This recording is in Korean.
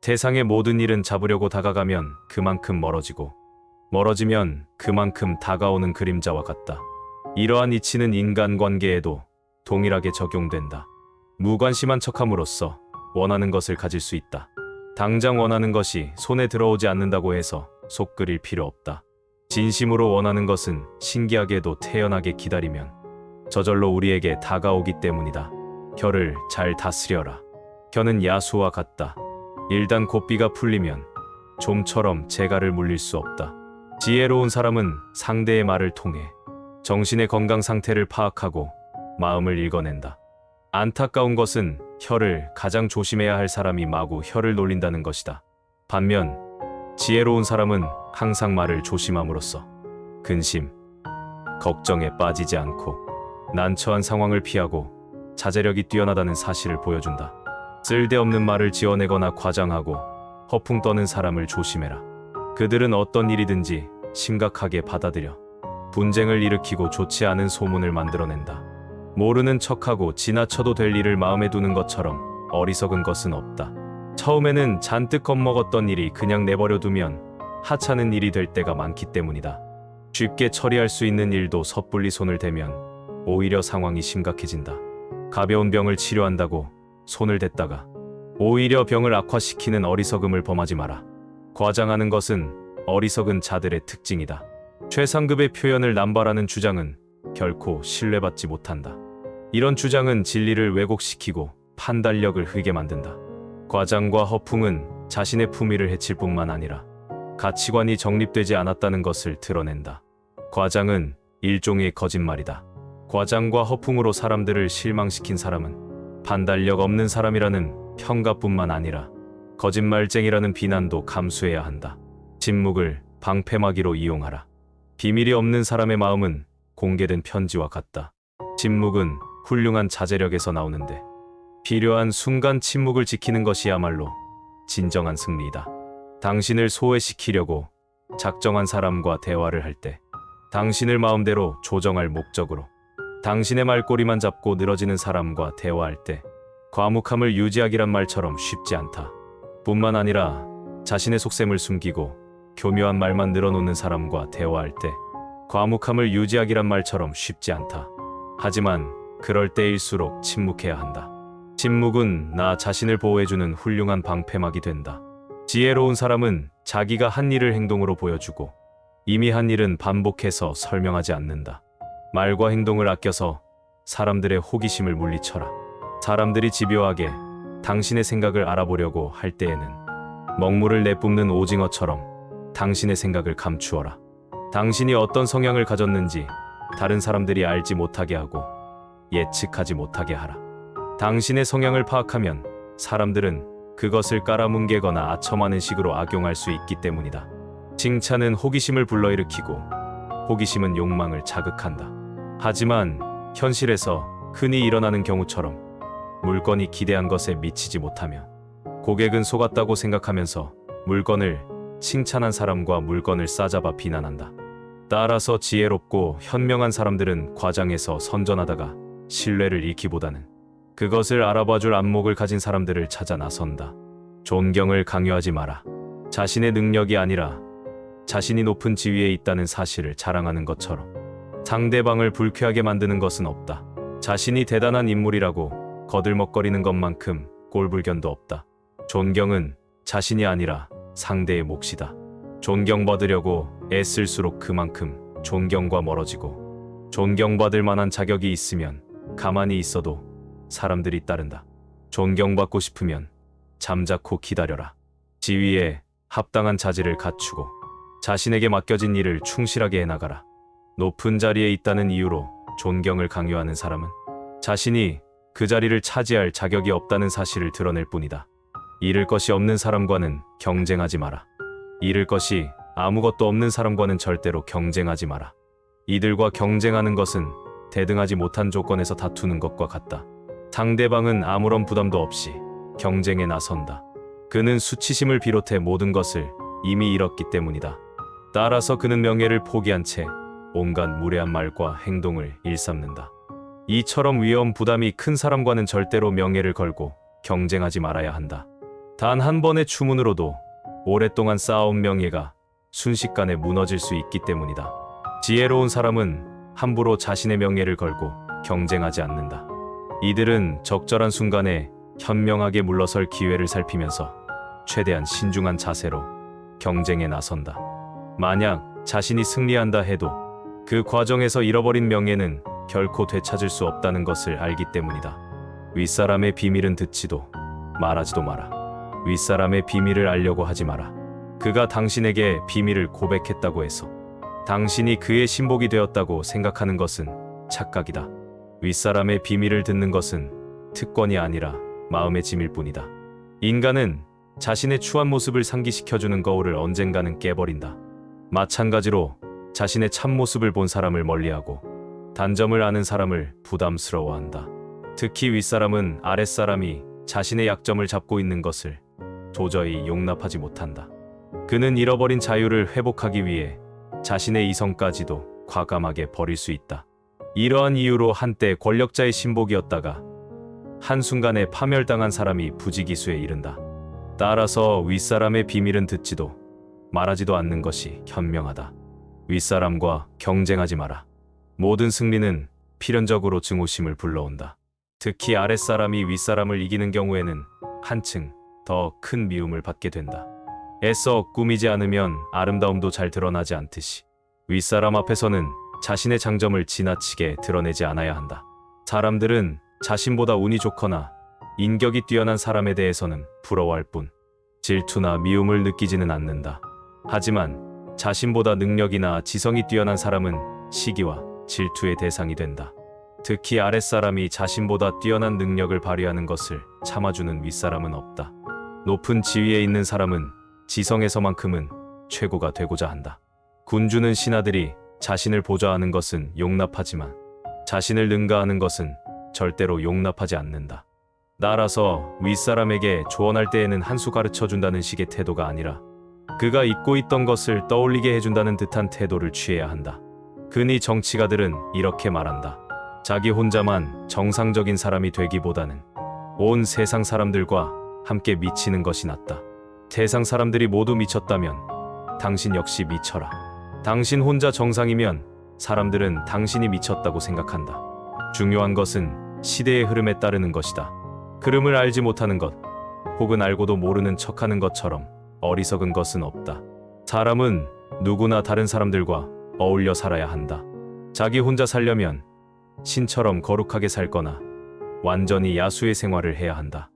세상의 모든 일은 잡으려고 다가가면 그만큼 멀어지고, 멀어지면 그만큼 다가오는 그림자와 같다. 이러한 이치는 인간관계에도 동일하게 적용된다. 무관심한 척함으로써 원하는 것을 가질 수 있다. 당장 원하는 것이 손에 들어오지 않는다고 해서 속 끓일 필요 없다. 진심으로 원하는 것은 신기하게도 태연하게 기다리면 저절로 우리에게 다가오기 때문이다. 혀를 잘 다스려라. 혀는 야수와 같다. 일단 고삐가 풀리면 좀처럼 재갈을 물릴 수 없다. 지혜로운 사람은 상대의 말을 통해 정신의 건강 상태를 파악하고 마음을 읽어낸다. 안타까운 것은 혀를 가장 조심해야 할 사람이 마구 혀를 놀린다는 것이다. 반면 지혜로운 사람은 항상 말을 조심함으로써 근심, 걱정에 빠지지 않고 난처한 상황을 피하고 자제력이 뛰어나다는 사실을 보여준다. 쓸데없는 말을 지어내거나 과장하고 허풍 떠는 사람을 조심해라. 그들은 어떤 일이든지 심각하게 받아들여 분쟁을 일으키고 좋지 않은 소문을 만들어낸다. 모르는 척하고 지나쳐도 될 일을 마음에 두는 것처럼 어리석은 것은 없다. 처음에는 잔뜩 겁먹었던 일이 그냥 내버려 두면 하찮은 일이 될 때가 많기 때문이다. 쉽게 처리할 수 있는 일도 섣불리 손을 대면 오히려 상황이 심각해진다. 가벼운 병을 치료한다고 손을 댔다가 오히려 병을 악화시키는 어리석음을 범하지 마라. 과장하는 것은 어리석은 자들의 특징이다. 최상급의 표현을 남발하는 주장은 결코 신뢰받지 못한다. 이런 주장은 진리를 왜곡시키고 판단력을 흐리게 만든다. 과장과 허풍은 자신의 품위를 해칠 뿐만 아니라 가치관이 정립되지 않았다는 것을 드러낸다. 과장은 일종의 거짓말이다. 과장과 허풍으로 사람들을 실망시킨 사람은 판단력 없는 사람이라는 평가뿐만 아니라 거짓말쟁이라는 비난도 감수해야 한다. 침묵을 방패막이로 이용하라. 비밀이 없는 사람의 마음은 공개된 편지와 같다. 침묵은 훌륭한 자제력에서 나오는데 필요한 순간 침묵을 지키는 것이야말로 진정한 승리이다. 당신을 소외시키려고 작정한 사람과 대화를 할 때 당신을 마음대로 조정할 목적으로 당신의 말꼬리만 잡고 늘어지는 사람과 대화할 때 과묵함을 유지하기란 말처럼 쉽지 않다. 뿐만 아니라 자신의 속셈을 숨기고 교묘한 말만 늘어놓는 사람과 대화할 때 과묵함을 유지하기란 말처럼 쉽지 않다. 하지만 그럴 때일수록 침묵해야 한다. 침묵은 나 자신을 보호해주는 훌륭한 방패막이 된다. 지혜로운 사람은 자기가 한 일을 행동으로 보여주고 이미 한 일은 반복해서 설명하지 않는다. 말과 행동을 아껴서 사람들의 호기심을 물리쳐라. 사람들이 집요하게 당신의 생각을 알아보려고 할 때에는 먹물을 내뿜는 오징어처럼 당신의 생각을 감추어라. 당신이 어떤 성향을 가졌는지 다른 사람들이 알지 못하게 하고 예측하지 못하게 하라. 당신의 성향을 파악하면 사람들은 그것을 깔아뭉개거나 아첨하는 식으로 악용할 수 있기 때문이다. 칭찬은 호기심을 불러일으키고 호기심은 욕망을 자극한다. 하지만 현실에서 흔히 일어나는 경우처럼 물건이 기대한 것에 미치지 못하며 고객은 속았다고 생각하면서 물건을 칭찬한 사람과 물건을 싸잡아 비난한다. 따라서 지혜롭고 현명한 사람들은 과장해서 선전하다가 신뢰를 잃기보다는 그것을 알아봐줄 안목을 가진 사람들을 찾아 나선다. 존경을 강요하지 마라. 자신의 능력이 아니라 자신이 높은 지위에 있다는 사실을 자랑하는 것처럼 상대방을 불쾌하게 만드는 것은 없다. 자신이 대단한 인물이라고 거들먹거리는 것만큼 꼴불견도 없다. 존경은 자신이 아니라 상대의 몫이다. 존경받으려고 애쓸수록 그만큼 존경과 멀어지고 존경받을 만한 자격이 있으면 가만히 있어도 사람들이 따른다. 존경받고 싶으면 잠자코 기다려라. 지위에 합당한 자질을 갖추고 자신에게 맡겨진 일을 충실하게 해나가라. 높은 자리에 있다는 이유로 존경을 강요하는 사람은 자신이 그 자리를 차지할 자격이 없다는 사실을 드러낼 뿐이다. 잃을 것이 없는 사람과는 경쟁하지 마라. 잃을 것이 아무것도 없는 사람과는 절대로 경쟁하지 마라. 이들과 경쟁하는 것은 대등하지 못한 조건에서 다투는 것과 같다. 상대방은 아무런 부담도 없이 경쟁에 나선다. 그는 수치심을 비롯해 모든 것을 이미 잃었기 때문이다. 따라서 그는 명예를 포기한 채 온갖 무례한 말과 행동을 일삼는다. 이처럼 위험 부담이 큰 사람과는 절대로 명예를 걸고 경쟁하지 말아야 한다. 단 한 번의 추문으로도 오랫동안 쌓아온 명예가 순식간에 무너질 수 있기 때문이다. 지혜로운 사람은 함부로 자신의 명예를 걸고 경쟁하지 않는다. 이들은 적절한 순간에 현명하게 물러설 기회를 살피면서 최대한 신중한 자세로 경쟁에 나선다. 만약 자신이 승리한다 해도 그 과정에서 잃어버린 명예는 결코 되찾을 수 없다는 것을 알기 때문이다. 윗사람의 비밀은 듣지도 말하지도 마라. 윗사람의 비밀을 알려고 하지 마라. 그가 당신에게 비밀을 고백했다고 해서 당신이 그의 신복이 되었다고 생각하는 것은 착각이다. 윗사람의 비밀을 듣는 것은 특권이 아니라 마음의 짐일 뿐이다. 인간은 자신의 추한 모습을 상기시켜주는 거울을 언젠가는 깨버린다. 마찬가지로 자신의 참모습을 본 사람을 멀리하고 단점을 아는 사람을 부담스러워한다. 특히 윗사람은 아랫사람이 자신의 약점을 잡고 있는 것을 도저히 용납하지 못한다. 그는 잃어버린 자유를 회복하기 위해 자신의 이성까지도 과감하게 버릴 수 있다. 이러한 이유로 한때 권력자의 신복이었다가 한순간에 파멸당한 사람이 부지기수에 이른다. 따라서 윗사람의 비밀은 듣지도 말하지도 않는 것이 현명하다. 윗사람과 경쟁하지 마라. 모든 승리는 필연적으로 증오심을 불러온다. 특히 아랫사람이 윗사람을 이기는 경우에는 한층 더 큰 미움을 받게 된다. 애써 꾸미지 않으면 아름다움도 잘 드러나지 않듯이 윗사람 앞에서는 자신의 장점을 지나치게 드러내지 않아야 한다. 사람들은 자신보다 운이 좋거나 인격이 뛰어난 사람에 대해서는 부러워할 뿐 질투나 미움을 느끼지는 않는다. 하지만 자신보다 능력이나 지성이 뛰어난 사람은 시기와 질투의 대상이 된다. 특히 아랫사람이 자신보다 뛰어난 능력을 발휘하는 것을 참아주는 윗사람은 없다. 높은 지위에 있는 사람은 지성에서만큼은 최고가 되고자 한다. 군주는 신하들이 자신을 보좌하는 것은 용납하지만 자신을 능가하는 것은 절대로 용납하지 않는다. 따라서 윗사람에게 조언할 때에는 한 수 가르쳐준다는 식의 태도가 아니라 그가 잊고 있던 것을 떠올리게 해준다는 듯한 태도를 취해야 한다. 흔히 정치가들은 이렇게 말한다. 자기 혼자만 정상적인 사람이 되기보다는 온 세상 사람들과 함께 미치는 것이 낫다. 세상 사람들이 모두 미쳤다면 당신 역시 미쳐라. 당신 혼자 정상이면 사람들은 당신이 미쳤다고 생각한다. 중요한 것은 시대의 흐름에 따르는 것이다. 흐름을 알지 못하는 것, 혹은 알고도 모르는 척하는 것처럼 어리석은 것은 없다. 사람은 누구나 다른 사람들과 어울려 살아야 한다. 자기 혼자 살려면 신처럼 거룩하게 살거나 완전히 야수의 생활을 해야 한다.